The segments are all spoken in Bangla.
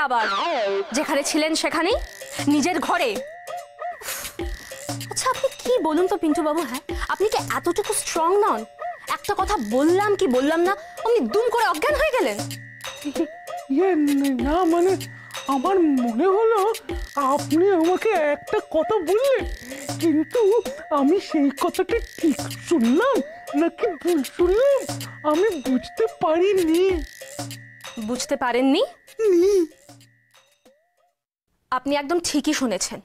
আবার? যেখানে ছিলেন সেখানেই, নিজের ঘরে। আচ্ছা আপনি কি বলুন তো পিন্টু বাবু, হ্যাঁ আপনি কি এতটুকু স্ট্রং নন? একটা কথা বললাম কি বললাম না, আপনি দুম করে অজ্ঞান হয়ে গেলেন। না মানে আমার মনে হলো আপনি আমাকে একটা কথা বললেন, কিন্তু আমি সেই কথাটা ঠিক শুনলাম নাকি ভুল শুনলাম আমি বুঝতে পারিনি। বুঝতে পারেননি? আপনি একদম ঠিকই শুনেছেন।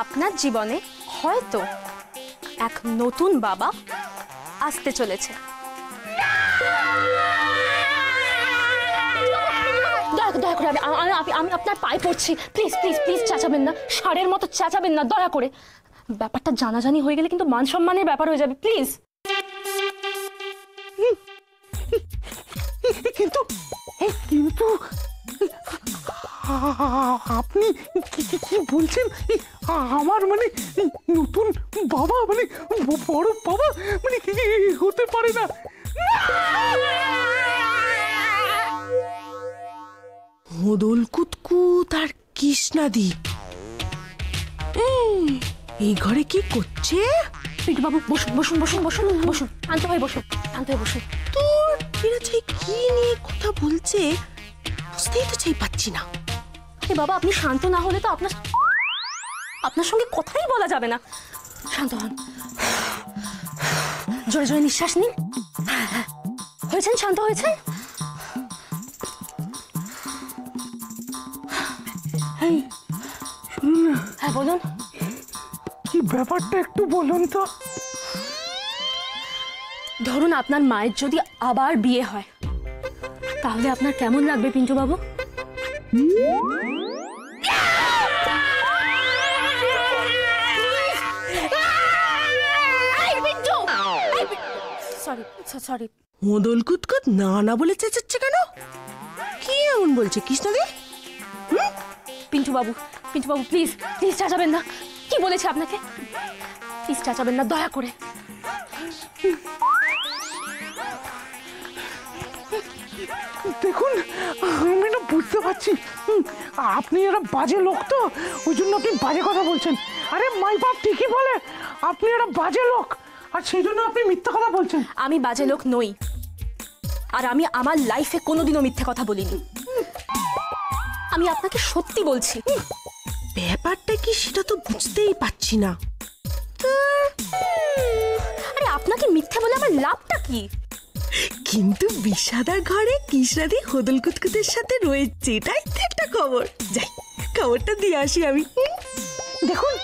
আপনার জীবনে হয়তো এক নতুন বাবা আসতে চলেছে। দয়া করে আমি আপনার পায়ে পড়ছি, প্লিজ প্লিজ প্লিজ চেঁচাবেন না, ষাঁড়ের মতো চেঁচাবেন না দয়া করে। ব্যাপারটা জানাজানি হয়ে গেলে কিন্তু মান সম্মানের ব্যাপার হয়ে যাবে, প্লিজ। কিন্তু কিন্তু আপনি কি বলছেন? আমার মানে নতুন বাবা মানে বড় বাবা মানে হতে পারে না। মোদল কুতকুত আর কৃষ্ণাদি এই ঘরে কি করছে? পিন্টু বাবু বসুন বসুন বসুন বসুন বসুন, শান্ত হয়ে বসুন, শান্ত হয়ে বসুন। তোর এরা চাই কি নিয়ে কথা বলছে বুঝতেই তো চাই পাচ্ছি না। বাবা আপনি শান্ত না হলে তো আপনার সঙ্গে কথাই বলা যাবে না। শান্ত হন, জোরে জোরে নিঃশ্বাস নিন। হয়েছেন, শান্ত হয়েছেন? হ্যাঁ বলুন। কি ব্যাপারটা একটু বলুন তো। ধরুন আপনার মায়ের যদি আবার বিয়ে হয়, তাহলে আপনার কেমন লাগবে পিন্টু বাবু? সরি। মোদল কুতকুত না না বলে চেঁচাচ্ছে কেন? কি এমন বলছে কৃষ্ণাদি? পিন্টু বাবু প্লিজ প্লিজ চেঁচাবেন না। কি বলেছে আপনাকে? প্লিজ চেঁচাবেন না দয়া করে। দেখুন আমি না বুঝতে পারছি আপনি এরা বাজে লোক, তো ওই জন্য আপনি বাজে কথা বলছেন। আরে মাই বাপ ঠিকই বলে আপনি এরা বাজে লোক, আর সেই জন্য আপনি মিথ্যা কথা বলছেন। আমি বাজে লোক নই, আর আমি আমার লাইফে কোনোদিনও মিথ্যে কথা বলিনি। আমি আপনাকে সত্যি বলছি। ব্যাপারটা কি সেটা তো বুঝতেই পারছি না। আরে আপনাকে মিথ্যে বলে আমার লাভটা কি? কিন্তু বিষাদার ঘরে কৃষ্ণাদি হোদল কুতকুতের সাথে রয়েছে, এটাই তো একটা খবর। যাই খবরটা দিয়ে আসি আমি। দেখুন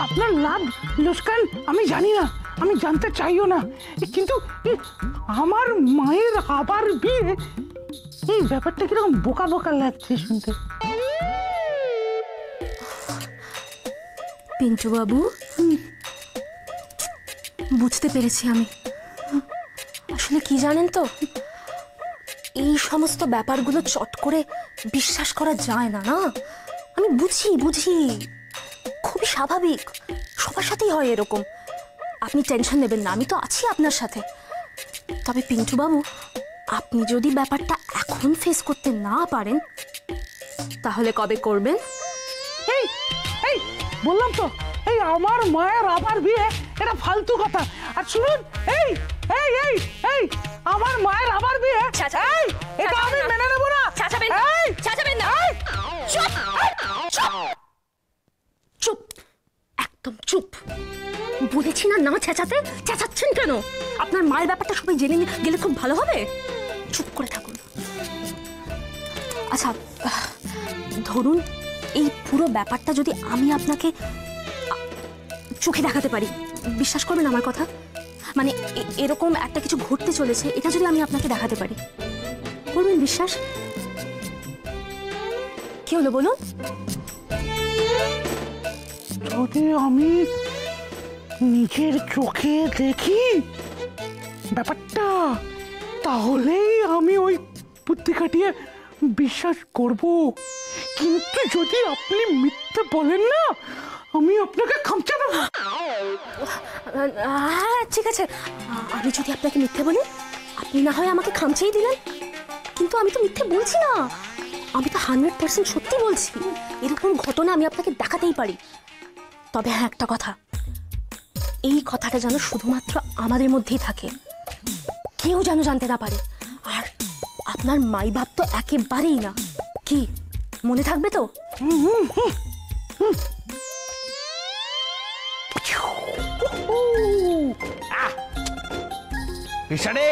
আপনার লাভ লোকসান আমি জানি না, আমি জানতে চাইও না, কিন্তু আমার মায়ের আবার বিয়ে, এই ব্যাপারটা কিরকম বোকা বোকা লাগছে শুনতে। পিন্টু বাবু বুঝতে পেরেছি আমি। আসলে কি জানেন তো, এই সমস্ত ব্যাপারগুলো চট করে বিশ্বাস করা যায় না। না আমি বুঝি খুবই স্বাভাবিক, সবার সাথেই হয় এরকম। আপনি টেনশন নেবেন না, আমি তো আছি আপনার সাথে। তবে পিন্টু বাবু আপনি যদি ব্যাপারটা এখন ফেস করতে না পারেন, তাহলে কবে করবেন? এই এই বললাম তো, এই আমার মায়ের আবার বিয়ে এটা ফালতু কথা। আর শুনুন এই এই এই এই আমার মায়ের আবার বিয়ে, এই এটা আমি মেনে নেব না। চেঁচাবেন না, চুপ, একদম চুপ। বলেছি না না চেঁচাতে, চেঁচাচ্ছেন কেন? আপনার মায়ের ব্যাপারটা সবাই জেনে গেলে খুব ভালো হবে। চুপ করে থাকুন। আচ্ছা ধরুন এই পুরো ব্যাপারটা যদি আমি আপনাকে চোখে দেখাতে পারি, বিশ্বাস করবেন আমার কথা? মানে এরকম একটা কিছু ঘটতে চলেছে, এটা যদি আমি আপনাকে দেখাতে পারি, করবেন বিশ্বাস? কি হলো বলুন? যদি আমি নিজের চোখে দেখি ব্যাপারটা, তাহলেই আমি ওই বুদ্ধি খাটিয়ে বিশ্বাস করব। কিন্তু যদি আপনি মিথ্যে বলেন না, আমি আপনাকে খামচা দেব। হ্যাঁ ঠিক আছে, আমি যদি আপনাকে মিথ্যে বলি, আপনি না হয় আমাকে খামচেই দিলেন, কিন্তু আমি তো মিথ্যে বলছি না। আমি তো 100% সত্যি বলছি, এরকম ঘটনা আমি আপনাকে দেখাতেই পারি। তবে হ্যাঁ, একটা কথা, এই কথাটা যেন শুধুমাত্র আমাদের মধ্যেই থাকে, কেউ যেন জানতে না পারে। আর আপনার মাই বাপ তো একেবারেই না। কি মনে থাকবে তো? রে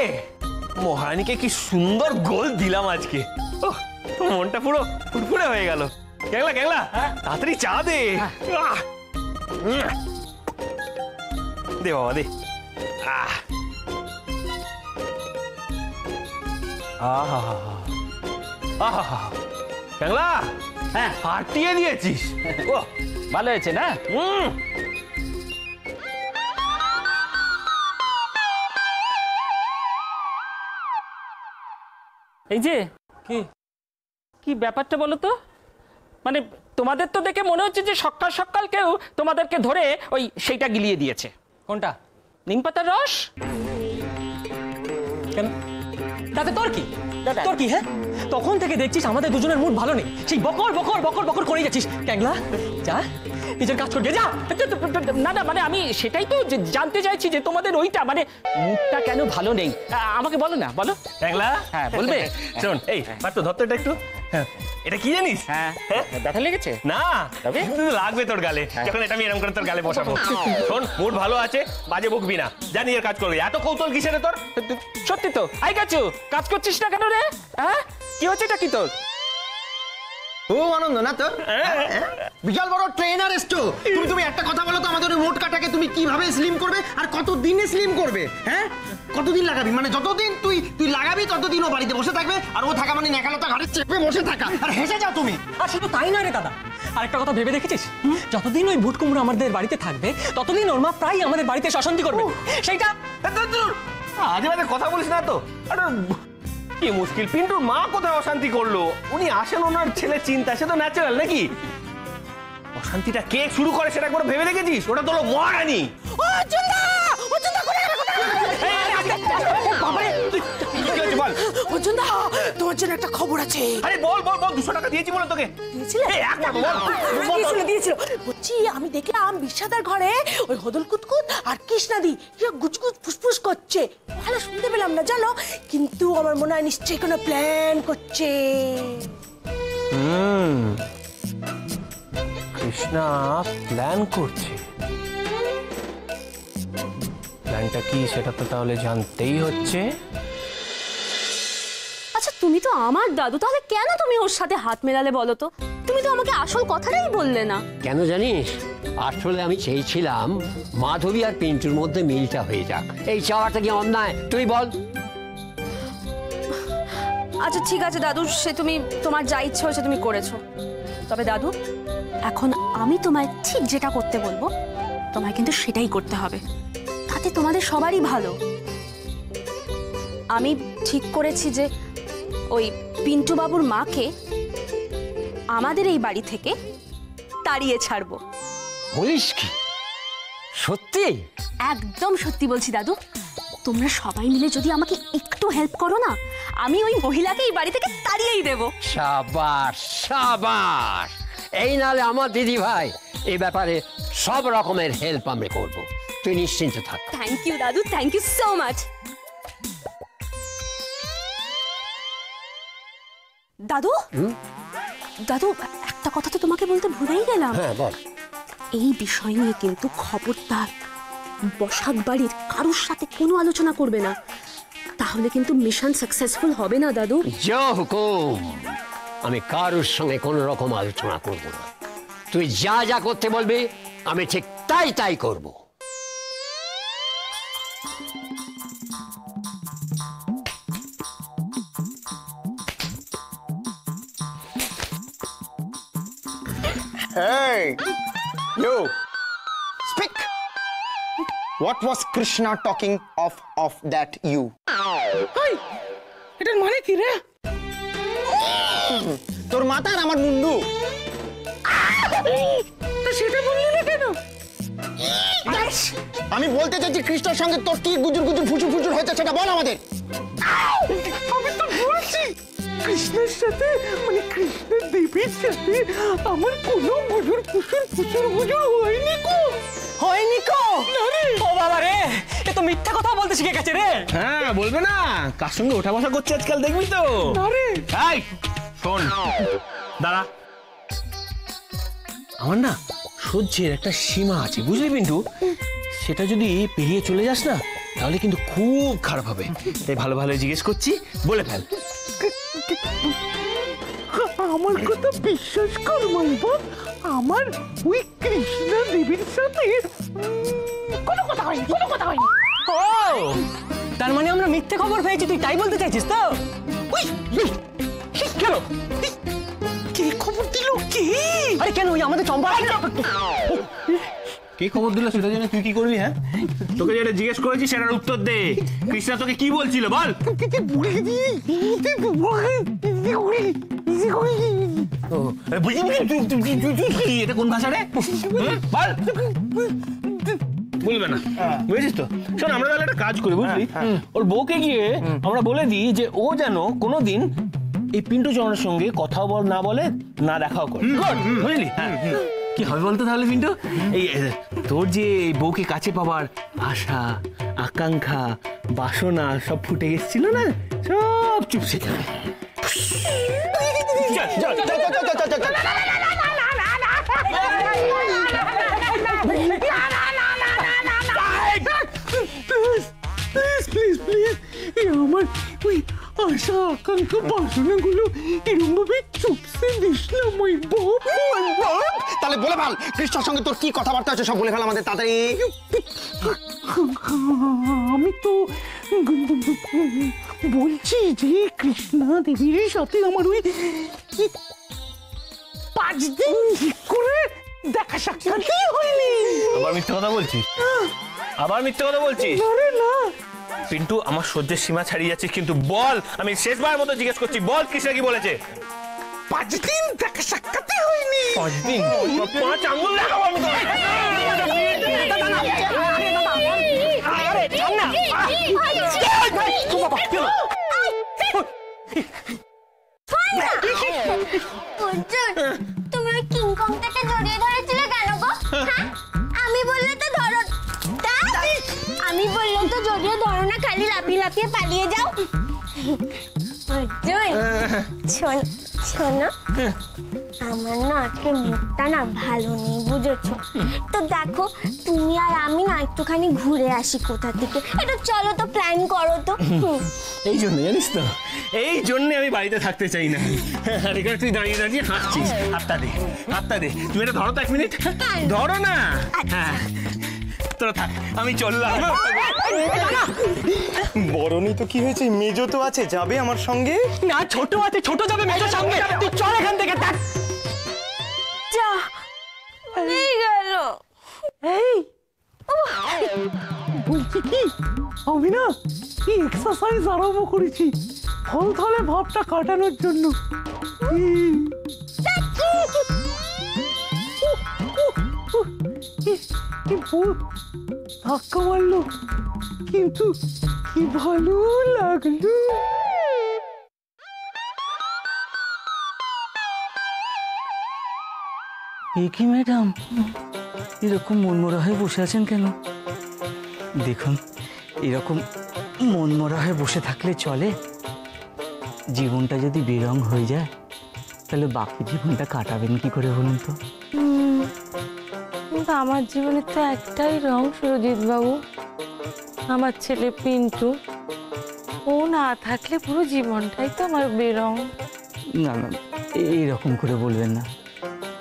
মহারানীকে কি সুন্দর গোল দিলাম আজকে। ওহ, মনটা পুরো ফুরফুরে হয়ে গেল। ক্যাংলা ক্যাংলা তাড়াতাড়ি চা দে। দে বাবা দে। ক্যাংলা, হ্যাঁ ফাটিয়ে দিয়েছিস। ও ভালো হয়েছে না? এই যে কি কি ব্যাপারটা বলো তো, মানে তোমাদের তো দেখে মনে হচ্ছে যে সকাল সকাল কেউ তোমাদেরকে ধরে ওই সেইটা গিলিয়ে দিয়েছে। কোনটা? নিম পাতার রস। কেন? তাতে তোর কি? তোর কি? হ্যাঁ, তখন থেকে দেখছিস আমাদের দুজনের মুড ভালো নেই, সেই বকর বকর বকর বকর করেই যাচ্ছিস। ক্যাংলা, যা নিজের কাজ করবে, যা। না না, মানে আমি সেটাই তো জানতে চাইছি যে তোমাদের ওইটা মানে মুডটা কেন ভালো নেই। আমাকে বলো না, বলো। ক্যাংলা, হ্যাঁ বলবে। শোন, এই পার তো ধরতো এটা একটু। এটা কি জানিস? হ্যাঁ, ব্যথা লেগেছে? না, তবে লাগবে তোর গালে যখন এটা আমি এরকম করে তোর গালে বসাবো। শোন, মুড ভালো আছে, বাজে বকবি না, যা নিজের কাজ করবি। এত কৌতূহল কিসের তোর? সত্যি তো। আই গাছু, কাজ করছিস না কেন রে? হ্যাঁ, কি হচ্ছে এটা? কি তোর খুব আনন্দ না তোর? বিশাল বড় ট্রেনার এসছো তুমি। তুমি একটা কথা বলো তো, আমাদের ওই মোটকাটাকে তুমি কিভাবে স্লিম করবে আর কতদিনে স্লিম করবে? হ্যাঁ, কতদিন লাগাবি? মানে যতদিন তুই লাগাবি ততদিন ও বাড়িতে বসে থাকবে, আর ও থাকা মানে নেকালতা ঘাড়ে চেপে বসে থাকা আর হেসে যাও তুমি। আর শুধু তাই নয় রে দাদা, আরেকটা কথা ভেবে দেখেছিস? যতদিন ওই ভুট কুমড়ো আমাদের বাড়িতে থাকবে ততদিন ওর মা প্রায় আমাদের বাড়িতে শাসন করবে। সেইটা আজে বাজে কথা বলিস না তো। আরে কি মুশকিল, পিন্টুর মা কোথায় অশান্তি করলো? উনি আসেন ওনার ছেলে চিন্তা, সে তো ন্যাচারাল নাকি? অশান্তিটা কে শুরু করে সেটা একবার ভেবে দেখেছিস? ওটা তো হলো মহারানী। বল অর্জুনদা, তোমার জন্য একটা খবর আছে। আরে বল বল বল, 200 টাকা দিয়েছি বলে তোকে। দিয়েছিলে? এই, একবার বল। দিয়েছিল। বলছি, আমি দেখলাম বিশাদার ঘরে ওই হদল কুতকুত আর কৃষ্ণাদি গুজগুজ ফুসফুস করছে। ভালো শুনতে পেলাম না জানো, কিন্তু আমার মনে হয় নিশ্চয়ই কোনো প্ল্যান করছে। কৃষ্ণা প্ল্যান করছে। প্ল্যানটা কি সেটা তো তাহলে জানতেই হচ্ছে। আচ্ছা, তুমি তো আমার দাদু, তাহলে কেন তুমি ওর সাথে হাত মেলালে বলো তো? তুমি তো আমাকে আসল কথাটাই বললে না। কেন জানিস? আসলে আমি চেয়েছিলাম মাধবী আর পিন্টুর মধ্যে মিলটা হয়ে যাক। এই চাওয়াটা কি অন্যায়? তুই বল। আচ্ছা ঠিক আছে দাদু, সে তুমি তোমার যা ইচ্ছে হয়েছে তুমি করেছো। তবে দাদু, এখন আমি তোমায় ঠিক যেটা করতে বলবো তোমায় কিন্তু সেটাই করতে হবে, তাতে তোমাদের সবারই ভালো। আমি ঠিক করেছি যে ওই পিন্টু বাবুর মাকে আমাদের এই বাড়ি থেকে তাড়িয়ে ছাড়বো। বলিস কি? সত্যি? একদম সত্যি বলছি দাদু। তোমরা সবাই মিলে যদি আমাকে একটু হেল্প করো না, আমি ওই মহিলাকে এই বাড়ি থেকে তাড়িয়েই দেবো। সাবাস সাবাস। এই নালে আমার দিদি ভাই এই ব্যাপারে সব রকমের হেল্প আমি করব, তুই নিশ্চিন্ত থাক। থ্যাংক ইউ দাদু, থ্যাংক ইউ সো মাচ। দাদু, দাদু একটা কথা তো তোমাকে বলতে ভুলেই গেলাম। হ্যাঁ বল। এই বিষয় নিয়ে কিন্তু খবরদার বসাক বাড়ির কারোর সাথে কোনো আলোচনা করবে না, তাহলে কিন্তু মিশন সাকসেসফুল হবে না দাদু। জয় হুকুম। আমি কারোর সঙ্গে কোনো রকম আলোচনা করব না। তুই যা যা করতে বলবি আমি ঠিক তাই তাই করব। Hey, you, speak. What was Krishna talking of that you? এটার মানে কি রে? তোর মাথা আর আমার মুন্ডু। তা সেটা বললি না কেন? আমি বলতে চাইছি কৃষ্ণের সঙ্গে তোর কি গুজুর গুজুর ফুচুর ফুচুর হয়েছে সেটা বল আমাদের। আমি তো বলছি কৃষ্ণের সাথে, মানে দেবীর সাথে আমার কোনো বুজুর ফুসুর হয়নি কো। হয়নি কো? ও বাবা রে, এ তো মিথ্যা কথা বলতে শিখে গেছে রে। হ্যাঁ বলবে না, কার সঙ্গে ওঠা বসা করছে আজকাল দেখবি তো। এই শোন দাঁড়া, আমার না সহ্যের একটা সীমা আছে বুঝলি পিন্টু, সেটা যদি পেরিয়ে চলে যাস না তাহলে কিন্তু খুব খারাপ হবে। তাই ভালো ভালো জিজ্ঞেস করছি, বলে ফেল। আমার কথা বিশ্বাস কর মাইবাপ, আমার ওই কৃষ্ণা দেবীর সাথে কোনো কথা হয়নি। ও, তার মানে আমরা মিথ্যে খবর পেয়েছি, তুই তাই বলতে চাইছিস তো? কেন? কে খবর দিল কে? আরে কেন, ওই আমাদের চম্পা। কে খবর দিল সেটা জেনে তুই কি করবি? হ্যাঁ, তোকে যেটা জিজ্ঞেস করেছি সেটার উত্তর দে। কৃষ্ণা তোকে কি বলছিল বল। এটা কোন ভাষা রে? বল। বলবে না, বুঝেছিস তো? শোন, আমরা তাহলে একটা কাজ করি বুঝলি, ওর বউকে গিয়ে আমরা বলে দিই যে ও যেন কোনোদিন এই পিন্টু চরণের সঙ্গে কথাও না বলে, না দেখাও করে, বুঝলি? হ্যাঁ, কি হবে বলতো তাহলে পিন্টু? এই তোর যে এই বউকে কাছে পাবার আশা, আকাঙ্ক্ষা, বাসনা সব ফুটে এসেছিল না, সব চুপসে যাবে। প্লিজ আমার ওই আশা আকাঙ্ক্ষা বাসনাগুলো এরকম ভাবে চুপসে দিস না মাইবাপ। তাহলে বলে ফেল, কৃষ্ণর সঙ্গে তোর কি কথাবার্তা আছে সব বলে ফেল আমাদের তাড়াতাড়ি। আমি তো বলছি যে কৃষ্ণা দেবীর সাথে আমার ওই 5 দিন ঠিক করে দেখা সাক্ষাৎই হয়নি। আবার মিথ্যে কথা বলছিস? আরে না পিন্টু, আমার সহ্যের সীমা ছাড়িয়ে যাচ্ছিস, কিন্তু বল, আমি শেষবার মতো জিজ্ঞেস করছি, বল কৃষ্ণা কি বলেছে? 5 দিন দেখা সাক্ষাৎই হয়নি। 5 দিন? 5 আঙ্গুল দেখাবো আমি তোকে। তুমি ওই কিংকংটাকে জড়িয়ে ধরেছিলে কেন গো? হ্যাঁ, আমি বললে তো ধরো, আমি বললে তো জড়িয়ে ধরো না, খালি লাফিয়ে লাফিয়ে পালিয়ে যাও। শোনো, আমার না আজকে মুখটা না ভালো নেই, বুঝেছো তো? দেখো, তুমি আর আমি না একটুখানি ঘুরে আসি কোথা থেকে, একটু চলো তো, প্ল্যান করো তো। এই জন্য জানিস তো, এই জন্য আমি বাড়িতে থাকতে চাই না। আর এখানে তুই দাঁড়িয়ে দাঁড়িয়ে হাসছিস। হাতটা দে, তুমি এটা ধরো তো 1 মিনিট, ধরো না। হ্যাঁ, তোরা থাক, আমি চললাম। বরণই তো কি হয়েছে, মেজো তো আছে, যাবে আমার সঙ্গে? না, ছোট আছে, ছোট যাবে মেজোর সঙ্গে। তুই চল এখান থেকে। যা এই গেল। এই বলছি কি, আমি না কি এক্সারসাইজ আরম্ভ করেছি ফল থলে ভাবটা কাটানোর জন্য। ধাক্কা মারলো, কিন্তু কি ভালো লাগলো। কি ম্যাডাম, এরকম মনমরা হয়ে বসে আছেন কেন? দেখুন, এরকম মনমরা হয়ে বসে থাকলে চলে? জীবনটা যদি বেরং হয়ে যায় তাহলে বাকি জীবনটা কাটাবেন কি করে বলুন তো? কিন্তু আমার জীবনে তো একটাই রং সুরজিৎ বাবু, আমার ছেলে পিন্টু। ও না থাকলে পুরো জীবনটাই তো আমার বেরং। না না, এইরকম করে বলবেন না।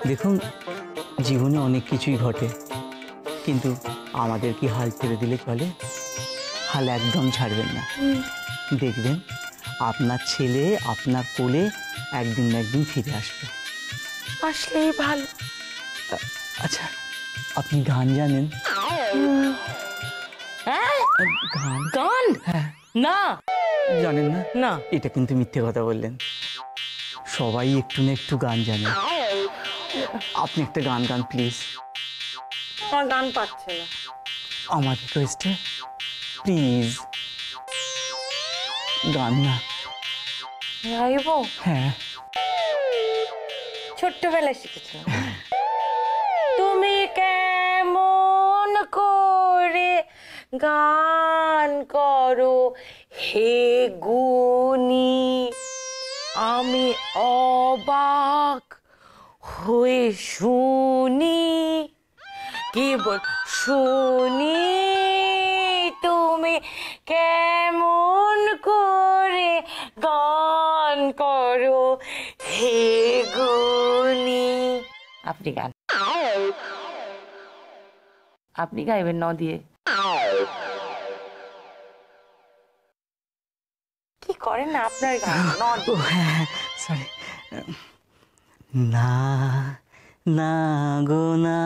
দেখুন, জীবনে অনেক কিছুই ঘটে, কিন্তু আমাদের কি হাল ছেড়ে দিলে চলে? হাল একদম ছাড়বেন না। দেখবেন আপনার ছেলে আপনার কোলে একদিন না একদিন ফিরে আসবে। আসলেই ভালো। আচ্ছা, আপনি গান জানেন? গান? গান? হ্যাঁ। না। জানেন না? না। এটা কিন্তু মিথ্যে কথা বললেন। সবাই একটু না একটু গান জানে। আপনি একটা গান গান প্লিজ। আমার গান পাচ্ছে না। আমার রিকোয়েস্টে প্লিজ গান না। গাইবো? হ্যাঁ। ছোট্টবেলায় শিখেছিলাম। তুমি কেমন করে গান করো হে গুনি, আমি অবাক হয়ে শুনি। কি বল শুনি তুমি কেমন করে গান করো হে গুনি। আপনি গান, আপনি গাইবেন ন দিয়ে। কি করেন না আপনার গান ন দিয়ে। সরি। না না গো না,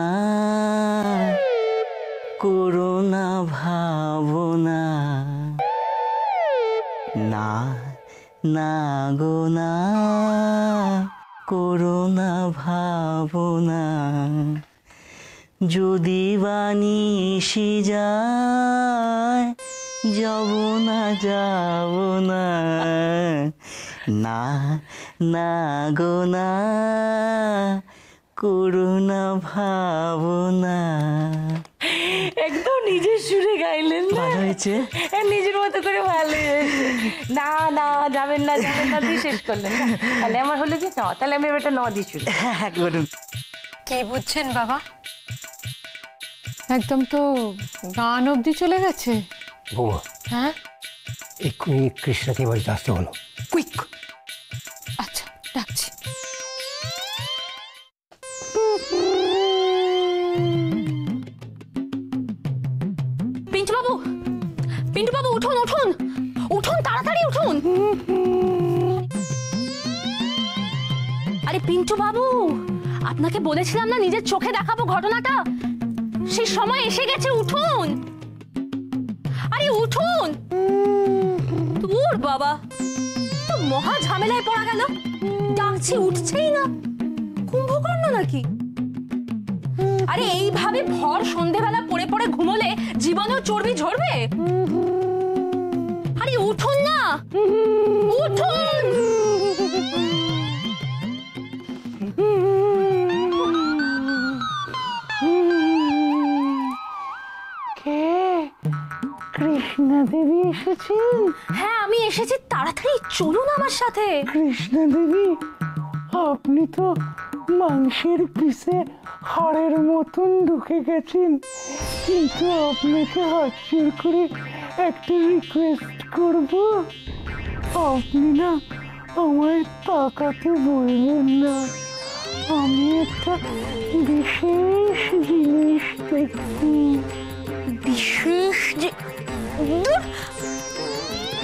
করোনা ভাবনা। না না গো না, করোনা ভাবনা। যদি বানিসি যায় যাব না যাব না। না না গো না, করোনা ভাবনা। একদম নিজের সুরে গাইলেন না? ভালো হয়েছে? নিজের মতো করে ভালো হয়েছে। না না যাবেন না যাবেন না দিয়ে শেষ করলেন না? তাহলে আমার হলো কি ন, তাহলে আমি এবারটা ন দিয়ে শুরু। হ্যাঁ করুন। কি বুঝছেন বাবা? একদম তো গান অবধি চলে গেছে। বৌমা, হ্যাঁ এক্ষুনি কৃষ্ণাকে বাড়িতে আসতে হলো, কুইক। আচ্ছা ডাকছি। পিন্টু বাবু, পিন্টু বাবু উঠুন উঠুন উঠুন, তাড়াতাড়ি উঠুন। আরে পিন্টু বাবু, আপনাকে বলেছিলাম না নিজের চোখে দেখাবো ঘটনাটা, সেই সময় এসে গেছে, উঠুন। আরে উঠুন। দূর বাবা, তো মহা ঝামেলায় পড়া গেল। ডাকছি উঠছেই না, কুম্ভকর্ণ নাকি? আরে এইভাবে ভর সন্ধেবেলা পড়ে পড়ে ঘুমোলে জীবনেও চর্বি ঝরবে। আরে উঠুন না, উঠুন। কে? কৃষ্ণা দেবী এসেছেন? হ্যাঁ আমি এসেছি, তাড়াতাড়ি চলুন আমার সাথে। কৃষ্ণা দেবী, আপনি তো মাংসের পিসে হাড়ের মতন ঢুকে গেছেন, কিন্তু আপনাকে হাজির করে একটা রিকোয়েস্ট করব। আপনি না আমায় তাকাতে বলবেন না, আমি একটা বিশেষ জিনিস দেখছি। বিশেষ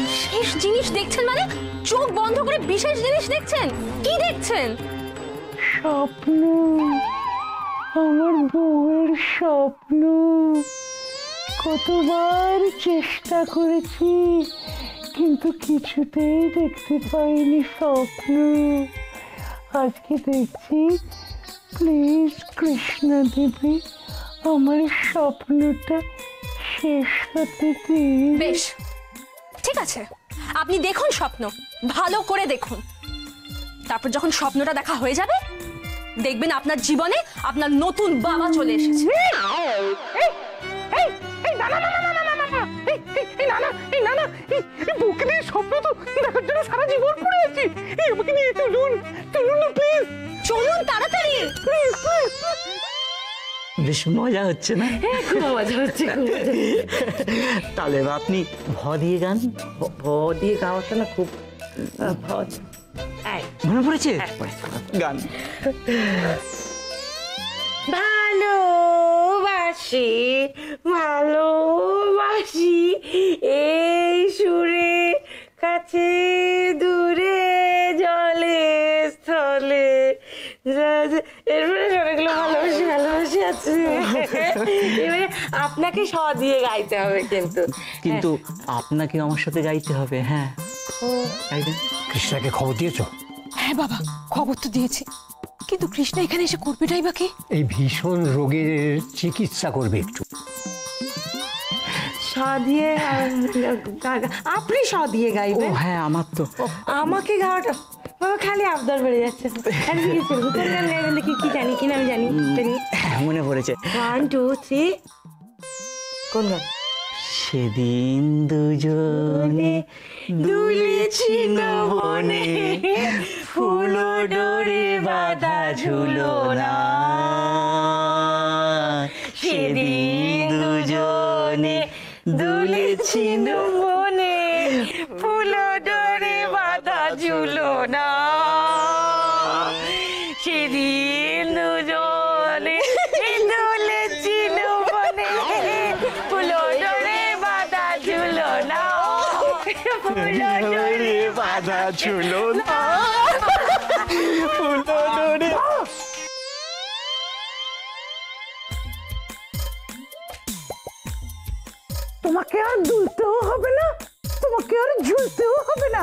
বিশেষ জিনিস দেখছেন মানে? চোখ বন্ধ করে বিশেষ জিনিস দেখছেন? কি দেখছেন? স্বপ্ন, আমার বউয়ের স্বপ্ন। কতবার চেষ্টা করেছি কিন্তু কিছুতেই দেখতে পাইনি স্বপ্ন। আজকে দেখছি, প্লিজ কৃষ্ণা দেবী আমার স্বপ্নটা শেষ হতে দিন। বেশ ঠিক আছে, আপনি দেখুন স্বপ্ন, ভালো করে দেখুন। তারপর যখন স্বপ্নটা দেখা হয়ে যাবে, দেখবেন আপনার জীবনে আপনার নতুন বাবা চলে এসেছে। স্বপ্ন তো দেখার জন্য সারা জীবন পড়ে আছি। আমাকে নিয়ে চলুন, চলুন না প্লিজ, চলুন তাড়াতাড়ি। বেশ মজা হচ্ছে না? খুব মজা হচ্ছে। তাহলে আপনি ভ দিয়ে গান। ভ দিয়ে গাওয়াটা না খুব মনে পড়েছে গান? ভালোবাসি ভালোবাসি এই সুরে, কাছে দূরে জলে স্থলে। এরপরে সবাইগুলো ভালোবাসি ভালোবাসি আছে। এবারে আপনাকে স দিয়ে গাইতে হবে কিন্তু। কিন্তু আপনাকে আমার সাথে গাইতে হবে। হ্যাঁ গাইবেন। কৃষ্ণাকে খবর দিয়েছো? হ্যাঁ বাবা, খবর তো দিয়েছি, কিন্তু কৃষ্ণা এখানে এসে করবেটাই বা কি? এই ভীষণ রোগের চিকিৎসা করবে একটু। স দিয়ে আপনি স দিয়ে গাইবেন? হ্যাঁ আমার তো আমাকে গাওয়াটা ও খালি আবদার বেড়ে যাচ্ছে। আর কি কিছু কোন গান গাইবেন দেখি, কি জানি কিনা আমি জানি। মনে পড়েছে। 1 2 3 কোন গান? সেদিন দুজনে দুলেছি বনে, ফুল ডোরে বাঁধা ঝুলো না। সেদিন দুজনে দুলেছি বনে, ফুল ডোরে বাঁধা ঝুলো না। সেদিন দুজনে দুলেছি বনে, ফুল ডোরে বাঁধা ঝুলো না। ফুল ডোরে বাঁধা ঝুলো না। ফুল ডোরে। তোমাকে আর দুলতেও হবে না, তোমাকে আর ঝুলতেও হবে না।